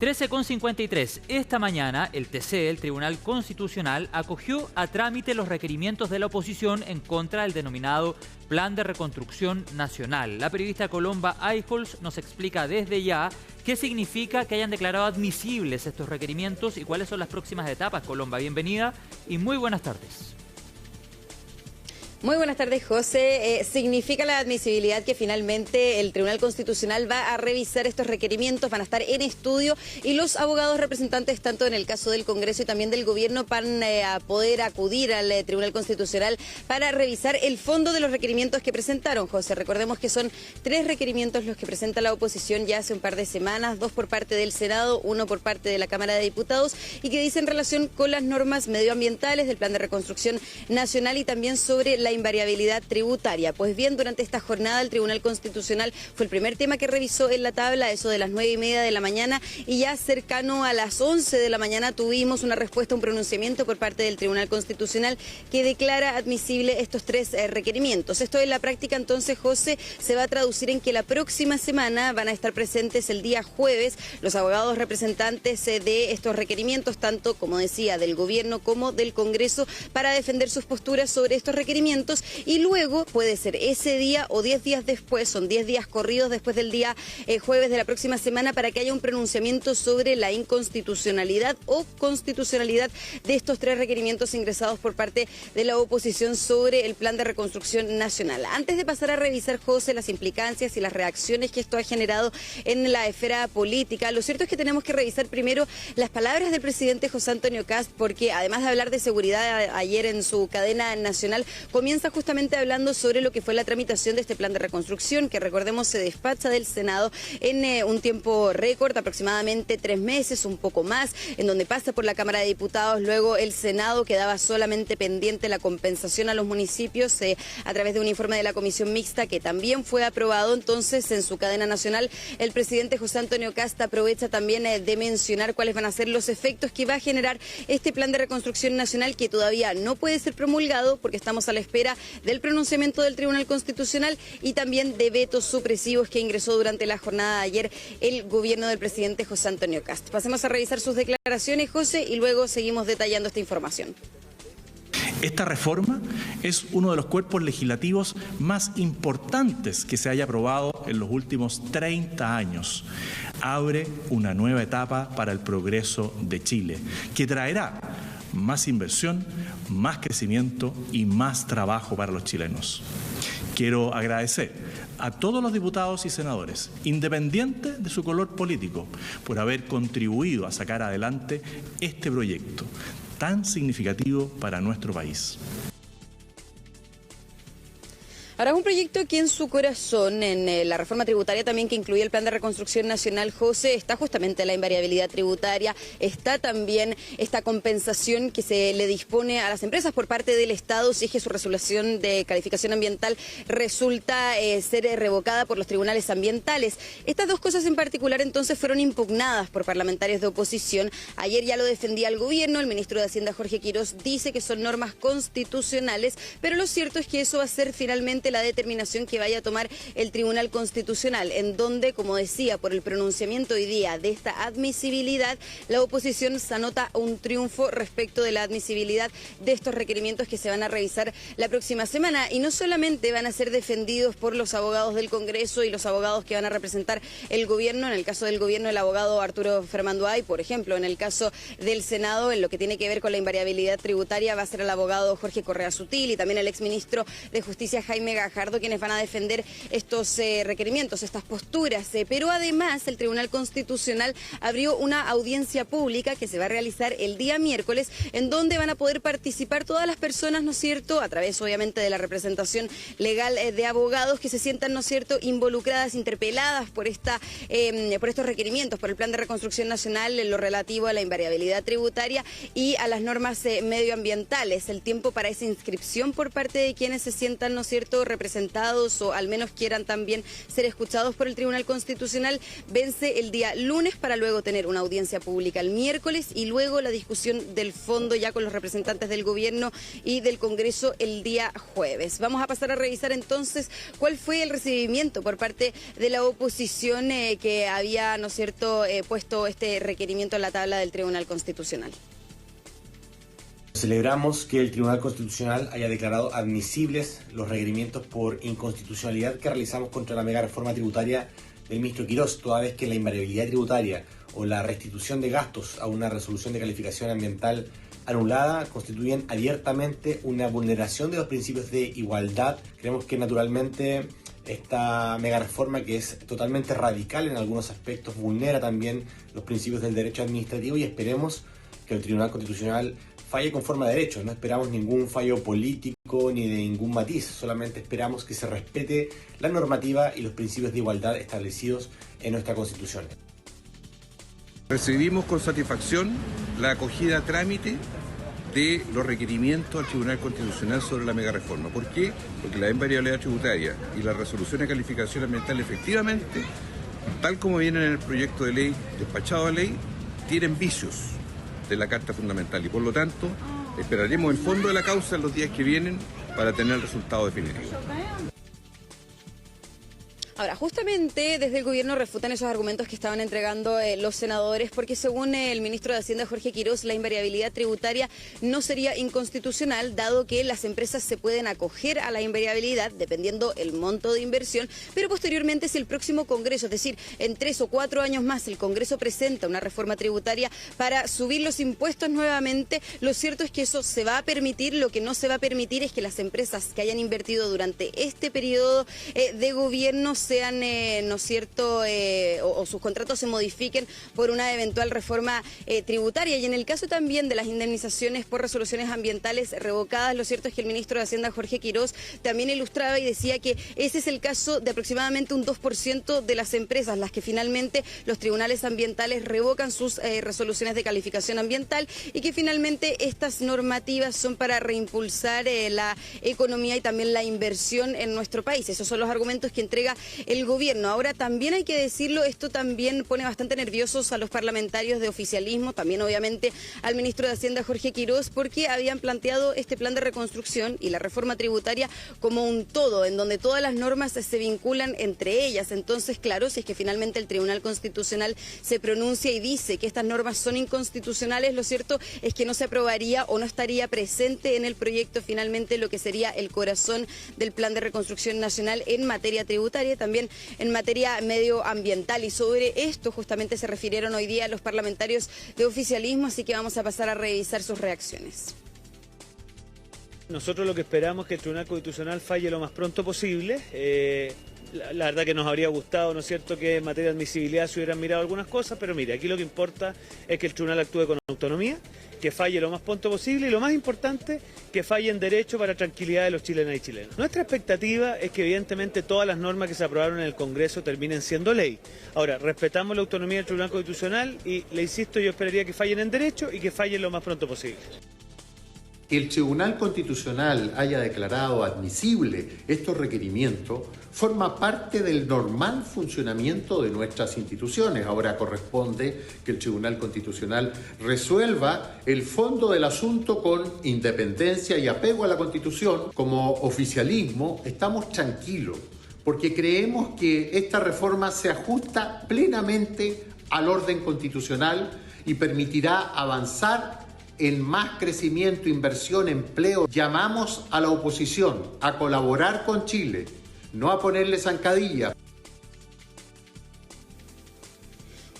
13:53. Esta mañana, el TC, el Tribunal Constitucional, acogió a trámite los requerimientos de la oposición en contra del denominado Plan de Reconstrucción Nacional. La periodista Colomba Eichholz nos explica desde ya qué significa que hayan declarado admisibles estos requerimientos y cuáles son las próximas etapas. Colomba, bienvenida y muy buenas tardes. Muy buenas tardes, José. Significa la admisibilidad que finalmente el Tribunal Constitucional va a revisar estos requerimientos, van a estar en estudio y los abogados representantes, tanto en el caso del Congreso y también del Gobierno, van a poder acudir al Tribunal Constitucional para revisar el fondo de los requerimientos que presentaron, José. Recordemos que son 3 requerimientos los que presenta la oposición ya hace un par de semanas, 2 por parte del Senado, 1 por parte de la Cámara de Diputados, y que dicen relación con las normas medioambientales del Plan de Reconstrucción Nacional y también sobre la invariabilidad tributaria. Pues bien, durante esta jornada el Tribunal Constitucional fue el primer tema que revisó en la tabla, eso de las 9:30 de la mañana, y ya cercano a las 11 de la mañana tuvimos una respuesta, un pronunciamiento por parte del Tribunal Constitucional que declara admisible estos 3 requerimientos. Esto en la práctica, entonces, José, se va a traducir en que la próxima semana van a estar presentes el día jueves los abogados representantes de estos requerimientos, tanto, como decía, del Gobierno como del Congreso, para defender sus posturas sobre estos requerimientos. Y luego puede ser ese día o 10 días después, son 10 días corridos después del día jueves de la próxima semana, para que haya un pronunciamiento sobre la inconstitucionalidad o constitucionalidad de estos 3 requerimientos ingresados por parte de la oposición sobre el Plan de Reconstrucción Nacional. Antes de pasar a revisar, José, las implicancias y las reacciones que esto ha generado en la esfera política, lo cierto es que tenemos que revisar primero las palabras del presidente José Antonio Kast, porque además de hablar de seguridad ayer en su cadena nacional, comienza justamente hablando sobre lo que fue la tramitación de este plan de reconstrucción, que recordemos se despacha del Senado en un tiempo récord, aproximadamente 3 meses, un poco más, en donde pasa por la Cámara de Diputados, luego el Senado quedaba solamente pendiente la compensación a los municipios a través de un informe de la Comisión Mixta que también fue aprobado. Entonces, en su cadena nacional, el presidente José Antonio Kast aprovecha también de mencionar cuáles van a ser los efectos que va a generar este plan de reconstrucción nacional, que todavía no puede ser promulgado porque estamos a la espera del pronunciamiento del Tribunal Constitucional y también de vetos supresivos que ingresó durante la jornada de ayer el gobierno del presidente José Antonio Kast. Pasemos a revisar sus declaraciones, José, y luego seguimos detallando esta información. Esta reforma es uno de los cuerpos legislativos más importantes que se haya aprobado en los últimos 30 años. Abre una nueva etapa para el progreso de Chile, que traerá más inversión, más crecimiento y más trabajo para los chilenos. Quiero agradecer a todos los diputados y senadores, independientes de su color político, por haber contribuido a sacar adelante este proyecto tan significativo para nuestro país. Ahora, un proyecto que en su corazón, en la reforma tributaria también que incluye el Plan de Reconstrucción Nacional, José, está justamente la invariabilidad tributaria, está también esta compensación que se le dispone a las empresas por parte del Estado si es que su resolución de calificación ambiental resulta ser revocada por los tribunales ambientales. Estas 2 cosas en particular, entonces, fueron impugnadas por parlamentarios de oposición. Ayer ya lo defendía el gobierno, el ministro de Hacienda, Jorge Quiroz, dice que son normas constitucionales, pero lo cierto es que eso va a ser finalmente la determinación que vaya a tomar el Tribunal Constitucional, en donde, como decía, por el pronunciamiento hoy día de esta admisibilidad, la oposición se anota un triunfo respecto de la admisibilidad de estos requerimientos que se van a revisar la próxima semana. Y no solamente van a ser defendidos por los abogados del Congreso y los abogados que van a representar el gobierno, en el caso del gobierno el abogado Arturo Fermanduay, por ejemplo, en el caso del Senado, en lo que tiene que ver con la invariabilidad tributaria, va a ser el abogado Jorge Correa Sutil y también el exministro de Justicia Jaime Gajardo, quienes van a defender estos requerimientos, estas posturas. Pero además el Tribunal Constitucional abrió una audiencia pública que se va a realizar el día miércoles, en donde van a poder participar todas las personas, ¿no es cierto?, a través obviamente de la representación legal de abogados que se sientan, ¿no es cierto?, involucradas, interpeladas por estos requerimientos, por el Plan de Reconstrucción Nacional, en lo relativo a la invariabilidad tributaria y a las normas medioambientales. El tiempo para esa inscripción por parte de quienes se sientan, ¿no es cierto?, representados o al menos quieran también ser escuchados por el Tribunal Constitucional, vence el día lunes para luego tener una audiencia pública el miércoles y luego la discusión del fondo ya con los representantes del gobierno y del Congreso el día jueves. Vamos a pasar a revisar entonces cuál fue el recibimiento por parte de la oposición que había, ¿no es cierto?, puesto este requerimiento en la tabla del Tribunal Constitucional. Celebramos que el Tribunal Constitucional haya declarado admisibles los requerimientos por inconstitucionalidad que realizamos contra la mega reforma tributaria del ministro Quirós, toda vez que la invariabilidad tributaria o la restitución de gastos a una resolución de calificación ambiental anulada constituyen abiertamente una vulneración de los principios de igualdad. Creemos que naturalmente esta mega reforma, que es totalmente radical en algunos aspectos, vulnera también los principios del derecho administrativo y esperemos que el Tribunal Constitucional falle conforme a derecho. No esperamos ningún fallo político ni de ningún matiz, solamente esperamos que se respete la normativa y los principios de igualdad establecidos en nuestra Constitución. Recibimos con satisfacción la acogida a trámite de los requerimientos al Tribunal Constitucional sobre la mega reforma. ¿Por qué? Porque la invariabilidad tributaria y la resolución de calificación ambiental efectivamente, tal como vienen en el proyecto de ley despachado a ley, tienen vicios de la Carta Fundamental y por lo tanto esperaremos el fondo de la causa en los días que vienen para tener el resultado definitivo. Ahora, justamente desde el gobierno refutan esos argumentos que estaban entregando los senadores, porque según el ministro de Hacienda, Jorge Quirós, la invariabilidad tributaria no sería inconstitucional, dado que las empresas se pueden acoger a la invariabilidad dependiendo el monto de inversión, pero posteriormente si el próximo Congreso, es decir, en 3 o 4 años más, el Congreso presenta una reforma tributaria para subir los impuestos nuevamente, lo cierto es que eso se va a permitir. Lo que no se va a permitir es que las empresas que hayan invertido durante este periodo de gobierno sean, ¿no es cierto?, o sus contratos se modifiquen por una eventual reforma tributaria. Y en el caso también de las indemnizaciones por resoluciones ambientales revocadas, lo cierto es que el ministro de Hacienda, Jorge Quirós, también ilustraba y decía que ese es el caso de aproximadamente un 2% de las empresas, las que finalmente los tribunales ambientales revocan sus resoluciones de calificación ambiental y que finalmente estas normativas son para reimpulsar la economía y también la inversión en nuestro país. Esos son los argumentos que entrega el gobierno. Ahora también hay que decirlo, esto también pone bastante nerviosos a los parlamentarios de oficialismo, también obviamente al ministro de Hacienda, Jorge Quirós, porque habían planteado este plan de reconstrucción y la reforma tributaria como un todo, en donde todas las normas se vinculan entre ellas. Entonces, claro, si es que finalmente el Tribunal Constitucional se pronuncia y dice que estas normas son inconstitucionales, lo cierto es que no se aprobaría o no estaría presente en el proyecto finalmente lo que sería el corazón del plan de reconstrucción nacional en materia tributaria, también en materia medioambiental. Y sobre esto justamente se refirieron hoy día los parlamentarios de oficialismo, así que vamos a pasar a revisar sus reacciones. Nosotros lo que esperamos es que el Tribunal Constitucional falle lo más pronto posible. La verdad que nos habría gustado, ¿no es cierto?, que en materia de admisibilidad se hubieran mirado algunas cosas, pero mire, aquí lo que importa es que el tribunal actúe con autonomía, que falle lo más pronto posible y lo más importante, que falle en derecho para tranquilidad de los chilenas y chilenos. Nuestra expectativa es que evidentemente todas las normas que se aprobaron en el Congreso terminen siendo ley. Ahora, respetamos la autonomía del Tribunal Constitucional y, le insisto, yo esperaría que fallen en derecho y que fallen lo más pronto posible. El Tribunal Constitucional haya declarado admisible estos requerimientos forma parte del normal funcionamiento de nuestras instituciones. Ahora corresponde que el Tribunal Constitucional resuelva el fondo del asunto con independencia y apego a la Constitución. Como oficialismo estamos tranquilos porque creemos que esta reforma se ajusta plenamente al orden constitucional y permitirá avanzar en más crecimiento, inversión, empleo. Llamamos a la oposición a colaborar con Chile, no a ponerle zancadilla.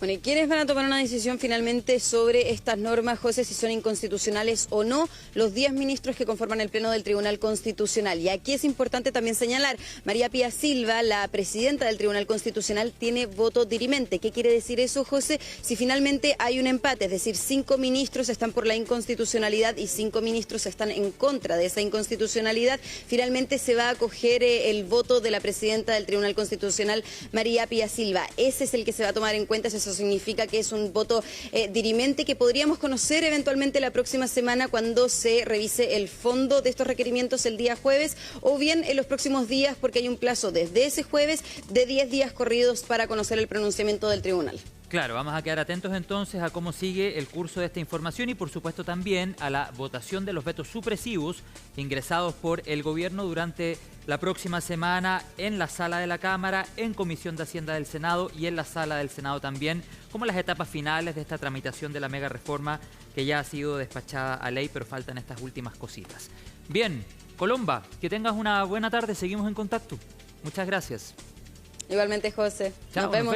Bueno, ¿y quiénes van a tomar una decisión finalmente sobre estas normas, José, si son inconstitucionales o no? Los 10 ministros que conforman el Pleno del Tribunal Constitucional. Y aquí es importante también señalar, María Pía Silva, la presidenta del Tribunal Constitucional, tiene voto dirimente. ¿Qué quiere decir eso, José? Si finalmente hay un empate, es decir, 5 ministros están por la inconstitucionalidad y 5 ministros están en contra de esa inconstitucionalidad, finalmente se va a acoger el voto de la presidenta del Tribunal Constitucional, María Pía Silva. Ese es el que se va a tomar en cuenta, esos Eso significa que es un voto dirimente que podríamos conocer eventualmente la próxima semana cuando se revise el fondo de estos requerimientos el día jueves, o bien en los próximos días, porque hay un plazo desde ese jueves de 10 días corridos para conocer el pronunciamiento del tribunal. Claro, vamos a quedar atentos entonces a cómo sigue el curso de esta información y por supuesto también a la votación de los vetos supresivos ingresados por el gobierno durante la próxima semana en la sala de la Cámara, en Comisión de Hacienda del Senado y en la sala del Senado también, como las etapas finales de esta tramitación de la mega reforma que ya ha sido despachada a ley, pero faltan estas últimas cositas. Bien, Colomba, que tengas una buena tarde, seguimos en contacto. Muchas gracias. Igualmente, José. Chao, nos vemos.